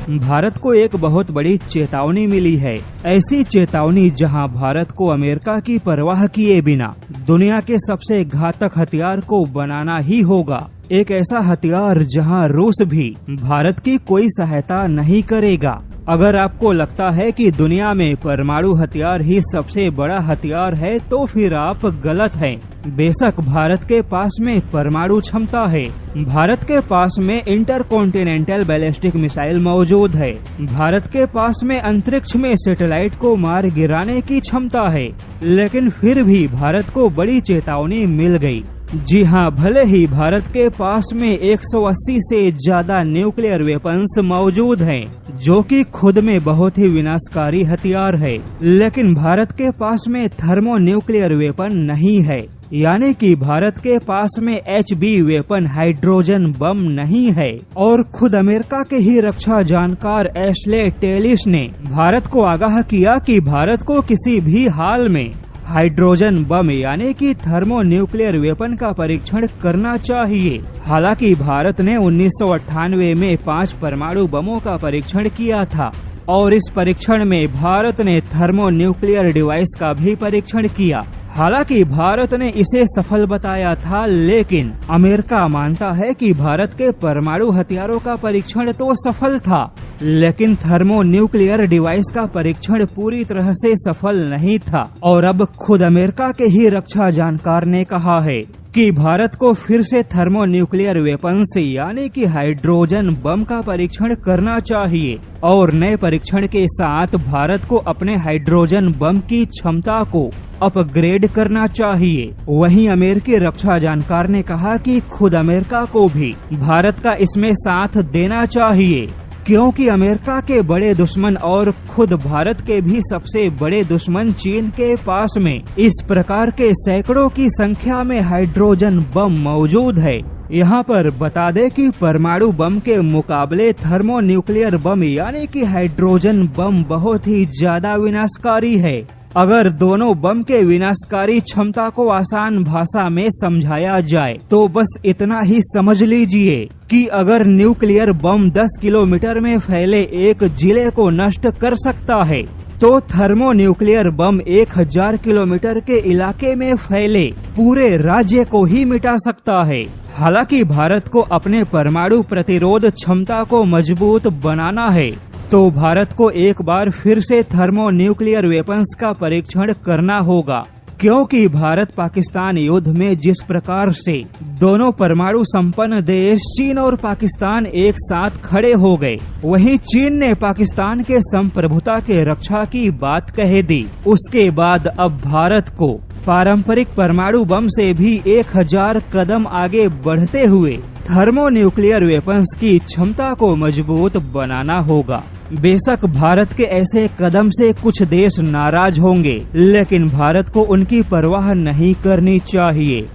भारत को एक बहुत बड़ी चेतावनी मिली है। ऐसी चेतावनी जहां भारत को अमेरिका की परवाह किए बिना दुनिया के सबसे घातक हथियार को बनाना ही होगा। एक ऐसा हथियार जहां रूस भी भारत की कोई सहायता नहीं करेगा। अगर आपको लगता है कि दुनिया में परमाणु हथियार ही सबसे बड़ा हथियार है तो फिर आप गलत हैं। बेशक भारत के पास में परमाणु क्षमता है, भारत के पास में इंटरकॉन्टिनेंटल बैलिस्टिक मिसाइल मौजूद है, भारत के पास में अंतरिक्ष में सैटेलाइट को मार गिराने की क्षमता है, लेकिन फिर भी भारत को बड़ी चेतावनी मिल गई। जी हाँ, भले ही भारत के पास में 180 से ज्यादा न्यूक्लियर वेपन्स मौजूद हैं, जो कि खुद में बहुत ही विनाशकारी हथियार है, लेकिन भारत के पास में थर्मो न्यूक्लियर वेपन नहीं है। यानी कि भारत के पास में HB वेपन हाइड्रोजन बम नहीं है। और खुद अमेरिका के ही रक्षा जानकार एशले टेलिस ने भारत को आगाह किया कि भारत को किसी भी हाल में हाइड्रोजन बम यानी कि थर्मो न्यूक्लियर वेपन का परीक्षण करना चाहिए। हालांकि भारत ने 1998 में 5 परमाणु बमों का परीक्षण किया था और इस परीक्षण में भारत ने थर्मो न्यूक्लियर डिवाइस का भी परीक्षण किया। हालांकि भारत ने इसे सफल बताया था, लेकिन अमेरिका मानता है कि भारत के परमाणु हथियारों का परीक्षण तो सफल था, लेकिन थर्मो न्यूक्लियर डिवाइस का परीक्षण पूरी तरह से सफल नहीं था। और अब खुद अमेरिका के ही रक्षा जानकार ने कहा है कि भारत को फिर से थर्मो न्यूक्लियर वेपन से यानी कि हाइड्रोजन बम का परीक्षण करना चाहिए और नए परीक्षण के साथ भारत को अपने हाइड्रोजन बम की क्षमता को अपग्रेड करना चाहिए। वहीं अमेरिकी रक्षा जानकार ने कहा कि खुद अमेरिका को भी भारत का इसमें साथ देना चाहिए, क्योंकि अमेरिका के बड़े दुश्मन और खुद भारत के भी सबसे बड़े दुश्मन चीन के पास में इस प्रकार के सैकड़ों की संख्या में हाइड्रोजन बम मौजूद है। यहाँ पर बता दें कि परमाणु बम के मुकाबले थर्मो न्यूक्लियर बम यानी कि हाइड्रोजन बम बहुत ही ज्यादा विनाशकारी है। अगर दोनों बम के विनाशकारी क्षमता को आसान भाषा में समझाया जाए तो बस इतना ही समझ लीजिए कि अगर न्यूक्लियर बम 10 किलोमीटर में फैले एक जिले को नष्ट कर सकता है, तो थर्मो न्यूक्लियर बम 1000 किलोमीटर के इलाके में फैले पूरे राज्य को ही मिटा सकता है। हालांकि भारत को अपने परमाणु प्रतिरोध क्षमता को मजबूत बनाना है, तो भारत को एक बार फिर से थर्मो न्यूक्लियर वेपन्स का परीक्षण करना होगा, क्योंकि भारत पाकिस्तान युद्ध में जिस प्रकार से दोनों परमाणु संपन्न देश चीन और पाकिस्तान एक साथ खड़े हो गए, वहीं चीन ने पाकिस्तान के संप्रभुता के रक्षा की बात कह दी। उसके बाद अब भारत को पारंपरिक परमाणु बम से भी 1000 कदम आगे बढ़ते हुए थर्मो न्यूक्लियर वेपन्स की क्षमता को मजबूत बनाना होगा। बेशक भारत के ऐसे कदम से कुछ देश नाराज होंगे, लेकिन भारत को उनकी परवाह नहीं करनी चाहिए।